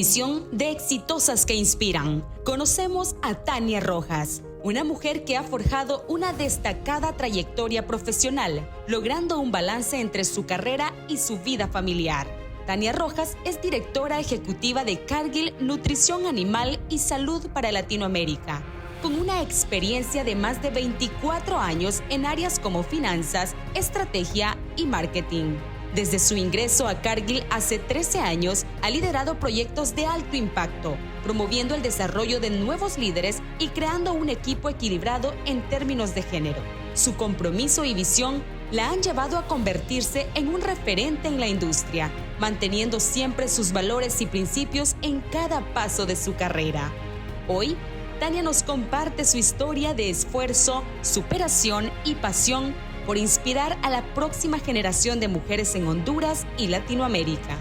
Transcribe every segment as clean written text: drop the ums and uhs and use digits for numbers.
edición de Exitosas que Inspiran, conocemos a Tania Rojas, una mujer que ha forjado una destacada trayectoria profesional, logrando un balance entre su carrera y su vida familiar. Tania Rojas es directora ejecutiva de Cargill Nutrición Animal y Salud para Latinoamérica, con una experiencia de más de 24 años en áreas como finanzas, estrategia y marketing. Desde su ingreso a Cargill hace 13 años, ha liderado proyectos de alto impacto, promoviendo el desarrollo de nuevos líderes y creando un equipo equilibrado en términos de género. Su compromiso y visión la han llevado a convertirse en un referente en la industria, manteniendo siempre sus valores y principios en cada paso de su carrera. Hoy, Tania nos comparte su historia de esfuerzo, superación y pasión por inspirar a la próxima generación de mujeres en Honduras y Latinoamérica.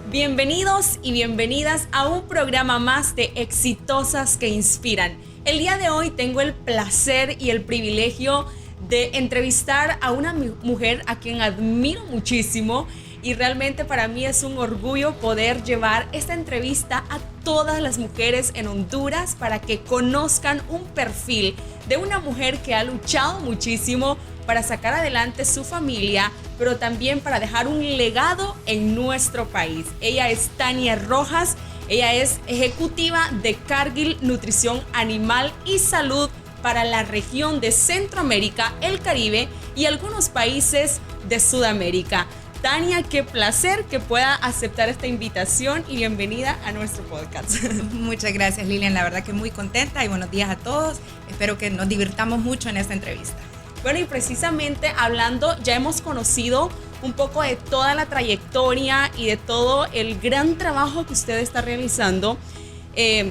Bienvenidos y bienvenidas a un programa más de Exitosas que Inspiran. El día de hoy tengo el placer y el privilegio de entrevistar a una mujer a quien admiro muchísimo, y realmente para mí es un orgullo poder llevar esta entrevista a todas las mujeres en Honduras para que conozcan un perfil de una mujer que ha luchado muchísimo para sacar adelante su familia, pero también para dejar un legado en nuestro país. Ella es Tania Rojas, ella es ejecutiva de Cargill Nutrición Animal y Salud para la región de Centroamérica, el Caribe y algunos países de Sudamérica. Tania, qué placer que pueda aceptar esta invitación y bienvenida a nuestro podcast. Muchas gracias, Lilian, la verdad que muy contenta y buenos días a todos. Espero que nos divirtamos mucho en esta entrevista. Bueno, y precisamente hablando, ya hemos conocido un poco de toda la trayectoria y de todo el gran trabajo que usted está realizando.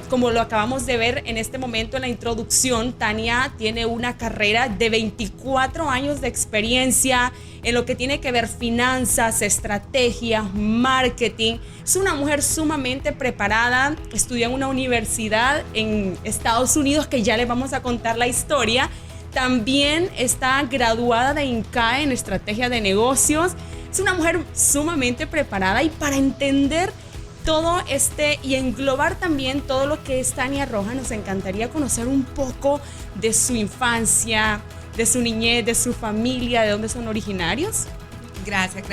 Como lo acabamos de ver en este momento en la introducción, Tania tiene una carrera de 24 años de experiencia en lo que tiene que ver finanzas, estrategia, marketing. Es una mujer sumamente preparada, estudió en una universidad en Estados Unidos que ya le vamos a contar la historia. También está graduada de INCAE en estrategia de negocios. Es una mujer sumamente preparada, y para entender todo y englobar también todo lo que es Tania Rojas, nos encantaría conocer un poco de su infancia, de su niñez, de su familia, de dónde son originarios. Gracias.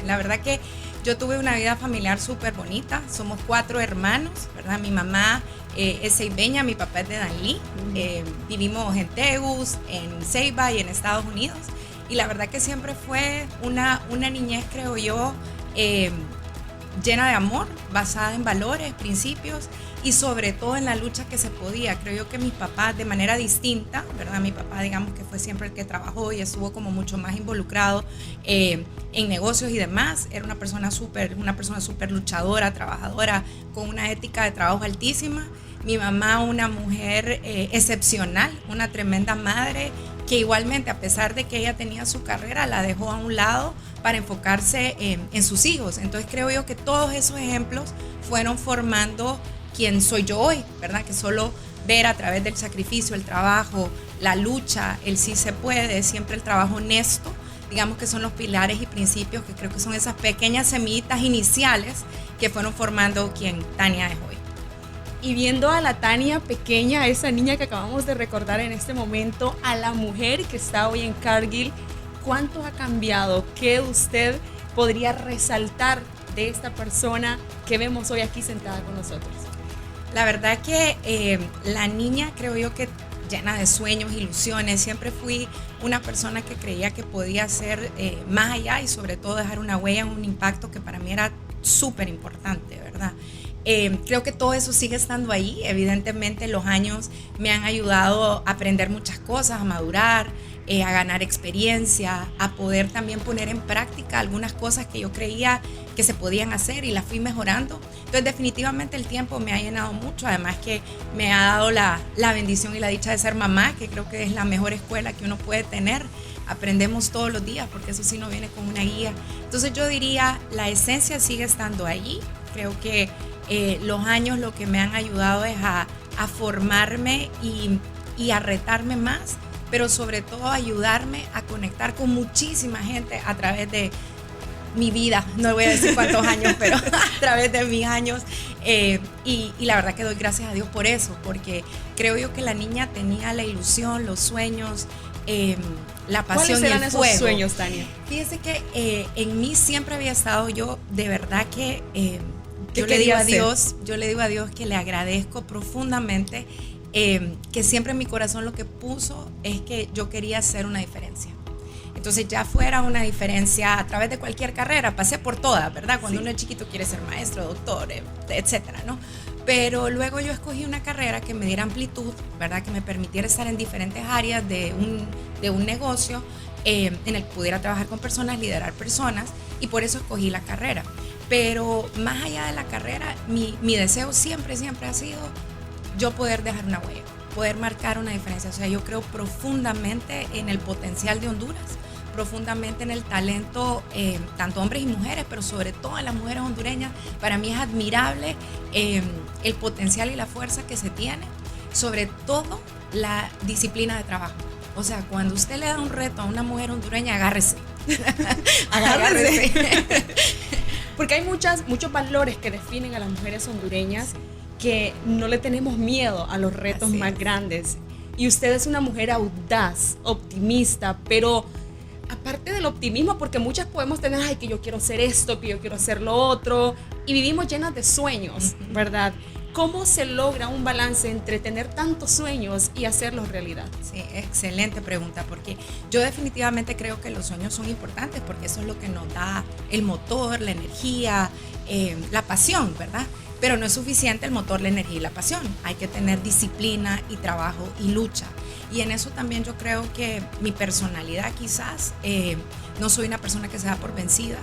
La verdad que yo tuve una vida familiar súper bonita. Somos 4 hermanos, ¿verdad? Mi mamá es ceibeña, mi papá es de Danlí. Vivimos en Tegus, en Ceiba y en Estados Unidos. Y la verdad que siempre fue una niñez, creo yo, llena de amor, basada en valores, principios y sobre todo en la lucha que se podía. Creo yo que mis papás, de manera distinta, ¿verdad? Mi papá, digamos que fue siempre el que trabajó y estuvo como mucho más involucrado en negocios y demás. Era una persona súper luchadora, trabajadora, con una ética de trabajo altísima. Mi mamá, una mujer excepcional, una tremenda madre, que igualmente, a pesar de que ella tenía su carrera, la dejó a un lado para enfocarse en sus hijos. Entonces creo yo que todos esos ejemplos fueron formando quién soy yo hoy, ¿verdad? Que solo ver a través del sacrificio, el trabajo, la lucha, el sí se puede, siempre el trabajo honesto, digamos que son los pilares y principios que creo que son esas pequeñas semillitas iniciales que fueron formando quien Tania es hoy. Y viendo a la Tania pequeña, esa niña que acabamos de recordar en este momento, a la mujer que está hoy en Cargill, ¿cuánto ha cambiado? ¿Qué usted podría resaltar de esta persona que vemos hoy aquí sentada con nosotros? La verdad que la niña, creo yo que llena de sueños, ilusiones. Siempre fui una persona que creía que podía ser más allá y sobre todo dejar una huella, un impacto que para mí era súper importante, ¿verdad? Creo que todo eso sigue estando ahí. Evidentemente los años me han ayudado a aprender muchas cosas, a madurar, a ganar experiencia, a poder también poner en práctica algunas cosas que yo creía que se podían hacer y las fui mejorando. Entonces definitivamente el tiempo me ha llenado mucho, además que me ha dado la bendición y la dicha de ser mamá, que creo que es la mejor escuela que uno puede tener. Aprendemos todos los días, porque eso sí no viene con una guía. Entonces yo diría, la esencia sigue estando allí. Creo que los años lo que me han ayudado es a formarme y a retarme más, pero sobre todo ayudarme a conectar con muchísima gente a través de mi vida, no voy a decir cuántos años, pero a través de mis años. Y la verdad que doy gracias a Dios por eso, porque creo yo que la niña tenía la ilusión, los sueños, la pasión y el fuego. ¿Cuáles eran esos sueños, Tania? Fíjese que en mí siempre había estado yo, de verdad que yo le digo a Dios que le agradezco profundamente, que siempre en mi corazón lo que puso es que yo quería hacer una diferencia. Entonces ya fuera una diferencia a través de cualquier carrera, pasé por todas, ¿verdad? Cuando uno es chiquito quiere ser maestro, doctor, etcétera, ¿no? Pero luego yo escogí una carrera que me diera amplitud, ¿verdad? Que me permitiera estar en diferentes áreas de un negocio, en el que pudiera trabajar con personas, liderar personas, y por eso escogí la carrera. Pero más allá de la carrera, mi deseo siempre ha sido yo poder dejar una huella, poder marcar una diferencia. O sea, yo creo profundamente en el potencial de Honduras, profundamente en el talento, tanto hombres y mujeres, pero sobre todo en las mujeres hondureñas. Para mí es admirable el potencial y la fuerza que se tiene, sobre todo la disciplina de trabajo. O sea, cuando usted le da un reto a una mujer hondureña, agárrese. Agárrese. Porque hay muchos valores que definen a las mujeres hondureñas, que no le tenemos miedo a los retos más grandes. Y usted es una mujer audaz, optimista, pero aparte del optimismo, porque muchas podemos tener, ay, que yo quiero hacer esto, que yo quiero hacer lo otro, y vivimos llenas de sueños, ¿verdad? ¿Cómo se logra un balance entre tener tantos sueños y hacerlos realidad? Sí, excelente pregunta, porque yo definitivamente creo que los sueños son importantes, porque eso es lo que nos da el motor, la energía, la pasión, ¿verdad? Pero no es suficiente el motor, la energía y la pasión. Hay que tener disciplina y trabajo y lucha. Y en eso también yo creo que mi personalidad quizás, no soy una persona que se da por vencida.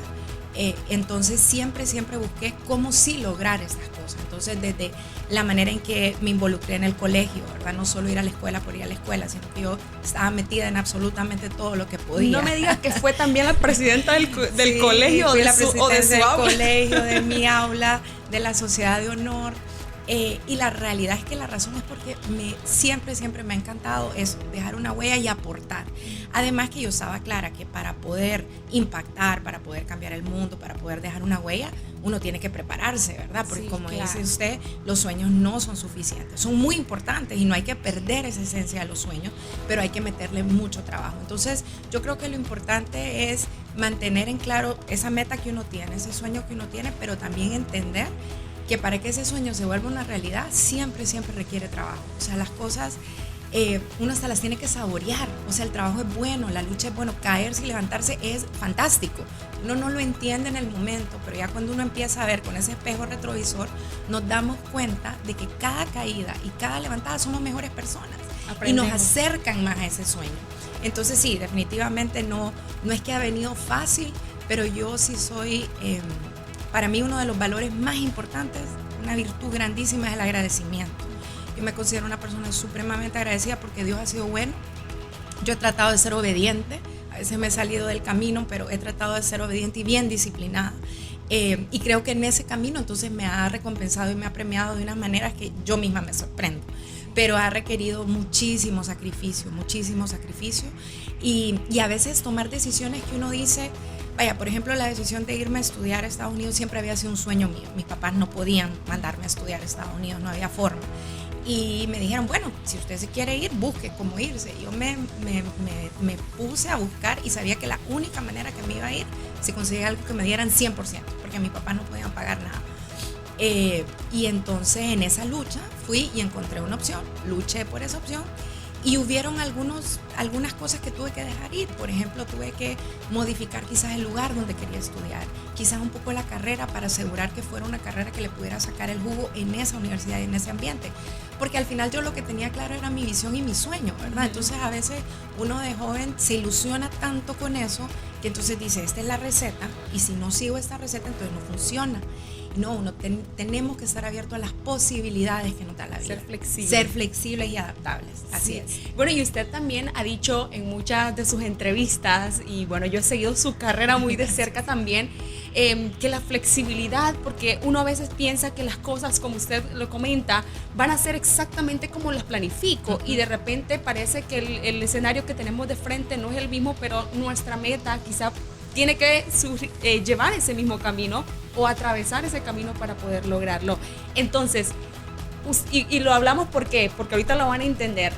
Entonces siempre busqué cómo sí lograr estas cosas. Entonces desde la manera en que me involucré en el colegio, ¿verdad? No solo ir a la escuela por ir a la escuela, sino que yo estaba metida en absolutamente todo lo que podía. No me digas que fue también la presidenta del colegio, fui la presidenta del colegio, de mi aula, de la sociedad de honor. Y la realidad es que la razón es porque siempre me ha encantado eso, dejar una huella y aportar. Además que yo estaba clara que para poder impactar, para poder cambiar el mundo, para poder dejar una huella, uno tiene que prepararse, ¿verdad? Porque como dice usted, los sueños no son suficientes, son muy importantes y no hay que perder esa esencia de los sueños, pero hay que meterle mucho trabajo. Entonces yo creo que lo importante es mantener en claro esa meta que uno tiene, ese sueño que uno tiene, pero también entender que para que ese sueño se vuelva una realidad siempre requiere trabajo. O sea, las cosas uno hasta las tiene que saborear. O sea, el trabajo es bueno, la lucha es bueno, caerse y levantarse es fantástico. Uno no lo entiende en el momento, pero ya cuando uno empieza a ver con ese espejo retrovisor, nos damos cuenta de que cada caída y cada levantada somos mejores personas. Aprendemos. Y nos acercan más a ese sueño. Entonces sí, definitivamente no es que ha venido fácil, pero yo sí soy... para mí uno de los valores más importantes, una virtud grandísima, es el agradecimiento. Yo me considero una persona supremamente agradecida porque Dios ha sido bueno. Yo he tratado de ser obediente, a veces me he salido del camino, pero he tratado de ser obediente y bien disciplinada. Y creo que en ese camino entonces me ha recompensado y me ha premiado de unas maneras que yo misma me sorprendo. Pero ha requerido muchísimo sacrificio. Y a veces tomar decisiones que uno dice... Vaya, por ejemplo, la decisión de irme a estudiar a Estados Unidos siempre había sido un sueño mío. Mis papás no podían mandarme a estudiar a Estados Unidos, no había forma. Y me dijeron, bueno, si usted se quiere ir, busque cómo irse. Yo me puse a buscar y sabía que la única manera que me iba a ir, si conseguía algo que me dieran 100%, porque mis papás no podían pagar nada. Y entonces en esa lucha fui y encontré una opción, luché por esa opción. Y hubieron algunas cosas que tuve que dejar ir. Por ejemplo, tuve que modificar quizás el lugar donde quería estudiar, quizás un poco la carrera para asegurar que fuera una carrera que le pudiera sacar el jugo en esa universidad y en ese ambiente. Porque al final yo lo que tenía claro era mi visión y mi sueño, ¿verdad? Entonces a veces uno de joven se ilusiona tanto con eso que entonces dice, esta es la receta y si no sigo esta receta entonces no funciona. No, tenemos que estar abiertos a las posibilidades que nos da la vida. Ser flexibles y adaptables. Así es. Bueno, y usted también ha dicho en muchas de sus entrevistas, y bueno, yo he seguido su carrera muy de cerca también, que la flexibilidad, porque uno a veces piensa que las cosas, como usted lo comenta, van a ser exactamente como las planifico, y de repente parece que el escenario que tenemos de frente no es el mismo, pero nuestra meta quizá tiene que llevar ese mismo camino o atravesar ese camino para poder lograrlo. Entonces, y lo hablamos porque ahorita lo van a entender.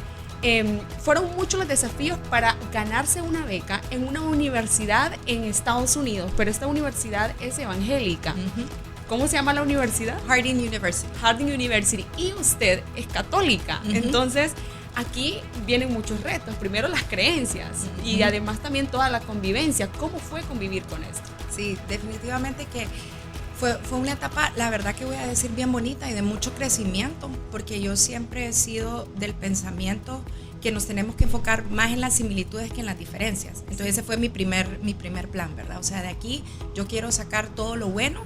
Fueron muchos los desafíos para ganarse una beca en una universidad en Estados Unidos, pero esta universidad es evangélica. ¿Cómo se llama la universidad? Harding University. Harding University. Y usted es católica. Entonces, aquí vienen muchos retos. Primero las creencias y además también toda la convivencia. ¿Cómo fue convivir con esto? Sí, definitivamente que fue una etapa, la verdad que voy a decir, bien bonita y de mucho crecimiento, porque yo siempre he sido del pensamiento que nos tenemos que enfocar más en las similitudes que en las diferencias. Entonces ese fue mi primer plan, ¿verdad? O sea, de aquí yo quiero sacar todo lo bueno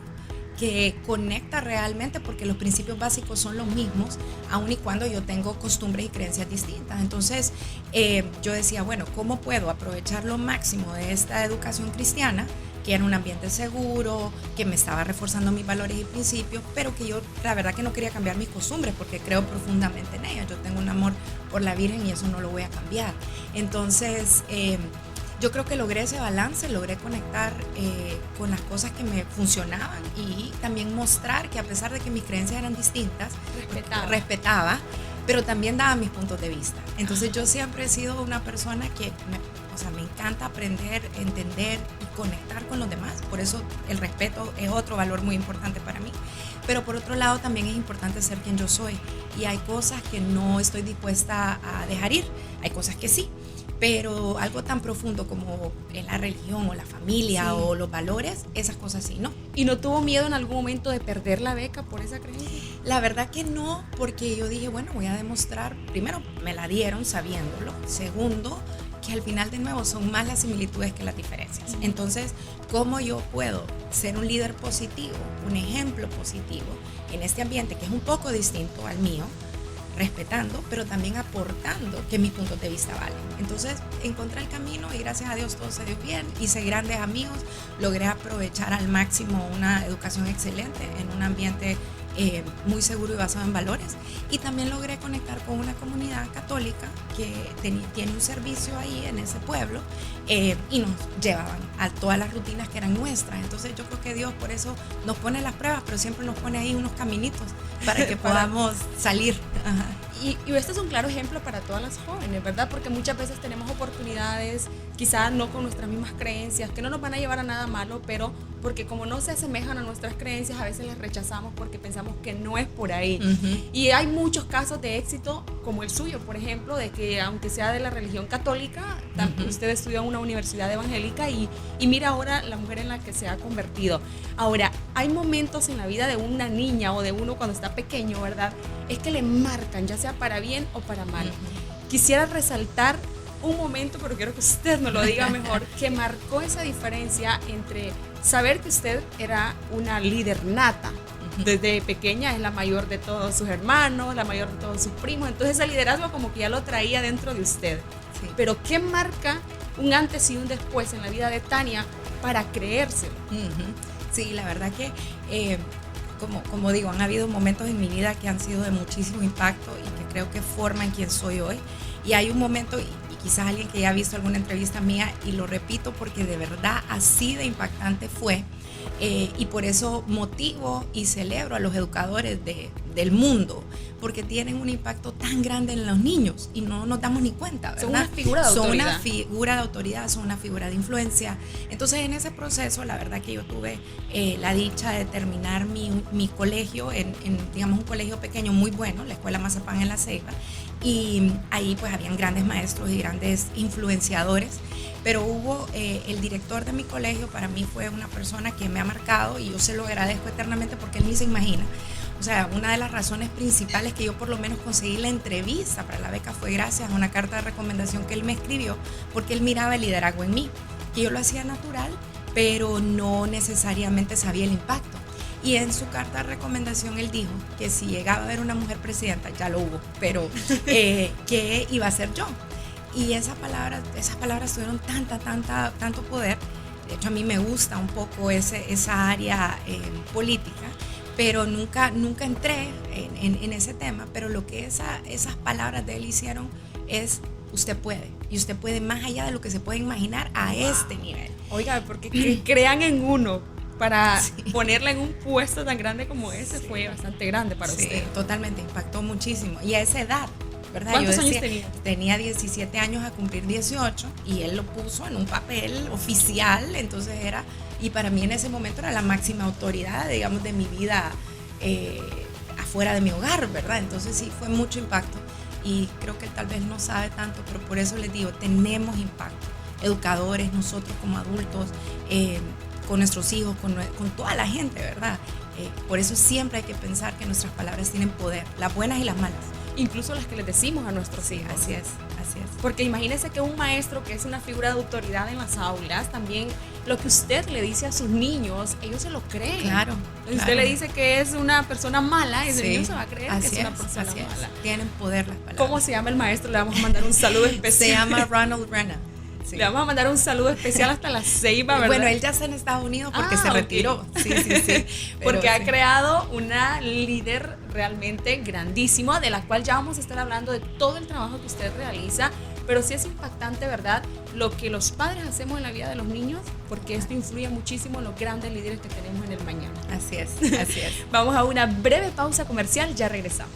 que conecta realmente, porque los principios básicos son los mismos, aun y cuando yo tengo costumbres y creencias distintas. Entonces yo decía, bueno, ¿cómo puedo aprovechar lo máximo de esta educación cristiana, que era un ambiente seguro, que me estaba reforzando mis valores y principios, pero que yo la verdad que no quería cambiar mis costumbres porque creo profundamente en ellas? Yo tengo un amor por la Virgen y eso no lo voy a cambiar. Entonces yo creo que logré ese balance, logré conectar con las cosas que me funcionaban y también mostrar que a pesar de que mis creencias eran distintas, respetaba, pero también daba mis puntos de vista. Entonces yo siempre he sido una persona que me encanta aprender, entender y conectar con los demás. Por eso el respeto es otro valor muy importante para mí. Pero por otro lado también es importante ser quien yo soy. Y hay cosas que no estoy dispuesta a dejar ir. Hay cosas que sí. Pero algo tan profundo como la religión o la familia o los valores, esas cosas sí, ¿no? ¿Y no tuvo miedo en algún momento de perder la beca por esa creencia? La verdad que no, porque yo dije, bueno, voy a demostrar, primero, me la dieron sabiéndolo. Segundo, que al final de nuevo son más las similitudes que las diferencias. Entonces, ¿cómo yo puedo ser un líder positivo, un ejemplo positivo en este ambiente que es un poco distinto al mío, respetando, pero también aportando que mis puntos de vista valen? Entonces encontré el camino y gracias a Dios todo se dio bien, hice grandes amigos, logré aprovechar al máximo una educación excelente en un ambiente muy seguro y basado en valores, y también logré conectar con una comunidad católica que tiene un servicio ahí en ese pueblo y nos llevaban a todas las rutinas que eran nuestras. Entonces yo creo que Dios por eso nos pone las pruebas, pero siempre nos pone ahí unos caminitos para que podamos salir. Ajá. Y este es un claro ejemplo para todas las jóvenes, ¿verdad? Porque muchas veces tenemos oportunidades, quizás no con nuestras mismas creencias, que no nos van a llevar a nada malo, pero porque como no se asemejan a nuestras creencias, a veces las rechazamos porque pensamos que no es por ahí. Y hay muchos casos de éxito, como el suyo, por ejemplo, de que aunque sea de la religión católica, usted estudió en una universidad evangélica y mira ahora la mujer en la que se ha convertido. Ahora, hay momentos en la vida de una niña o de uno cuando está pequeño, ¿verdad? Es que le marcan, ya sea para bien o para mal. Quisiera resaltar un momento, pero quiero que usted nos lo diga mejor, que marcó esa diferencia entre saber que usted era una líder nata. Desde pequeña es la mayor de todos sus hermanos, la mayor de todos sus primos, entonces el liderazgo como que ya lo traía dentro de usted. Sí. Pero ¿qué marca un antes y un después en la vida de Tania para creérselo? Sí, la verdad que como digo, han habido momentos en mi vida que han sido de muchísimo impacto y que creo que forman quién soy hoy. Y hay un momento, y quizás alguien que ya ha visto alguna entrevista mía, y lo repito porque de verdad así de impactante fue, y por eso motivo y celebro a los educadores del mundo, porque tienen un impacto tan grande en los niños y no nos damos ni cuenta, ¿verdad? Son una figura de autoridad. Son una figura de autoridad, son una figura de influencia. Entonces en ese proceso la verdad que yo tuve la dicha de terminar mi colegio en digamos un colegio pequeño muy bueno, la Escuela Mazapán en La Ceiba, y ahí pues habían grandes maestros y grandes influenciadores, pero hubo el director de mi colegio, para mí fue una persona que me ha marcado y yo se lo agradezco eternamente porque él ni se imagina. O sea, una de las razones principales que yo por lo menos conseguí la entrevista para la beca fue gracias a una carta de recomendación que él me escribió, porque él miraba el liderazgo en mí, que yo lo hacía natural, pero no necesariamente sabía el impacto. Y en su carta de recomendación él dijo que si llegaba a haber una mujer presidenta, ya lo hubo, pero que iba a ser yo. Y esas palabras tuvieron tanto poder. De hecho, a mí me gusta un poco esa área política, pero nunca entré en ese tema. Pero lo que esas palabras de él hicieron es: usted puede, y usted puede más allá de lo que se puede imaginar a este nivel. Oiga, porque que crean en uno para ponerla en un puesto tan grande como ese fue bastante grande para usted. Totalmente, impactó muchísimo. Y a esa edad, ¿verdad? ¿Cuántos años tenía? Tenía 17 años a cumplir 18 y él lo puso en un papel oficial, entonces era, y para mí en ese momento era la máxima autoridad, digamos, de mi vida afuera de mi hogar, ¿verdad? Entonces sí, fue mucho impacto y creo que tal vez no sabe tanto, pero por eso les digo, tenemos impacto. Educadores, nosotros como adultos, con nuestros hijos, con toda la gente, ¿verdad? Por eso siempre hay que pensar que nuestras palabras tienen poder, las buenas y las malas. Incluso las que les decimos a nuestros hijos. Así es. Porque imagínese que un maestro que es una figura de autoridad en las aulas, también lo que usted le dice a sus niños, ellos se lo creen. Claro. Usted le dice que es una persona mala, ese niño se va a creer que es una persona mala. Tienen poder las palabras. ¿Cómo se llama el maestro? Le vamos a mandar un saludo especial. Se llama Ronald Reagan. Sí. Le vamos a mandar un saludo especial hasta la Ceiba, ¿verdad? Bueno, él ya está en Estados Unidos porque se retiró. Sí. Porque ha creado una líder realmente grandísima, de la cual ya vamos a estar hablando de todo el trabajo que usted realiza. Pero sí es impactante, ¿verdad?, lo que los padres hacemos en la vida de los niños, porque esto influye muchísimo en los grandes líderes que tenemos en el mañana. Así es. Vamos a una breve pausa comercial, ya regresamos.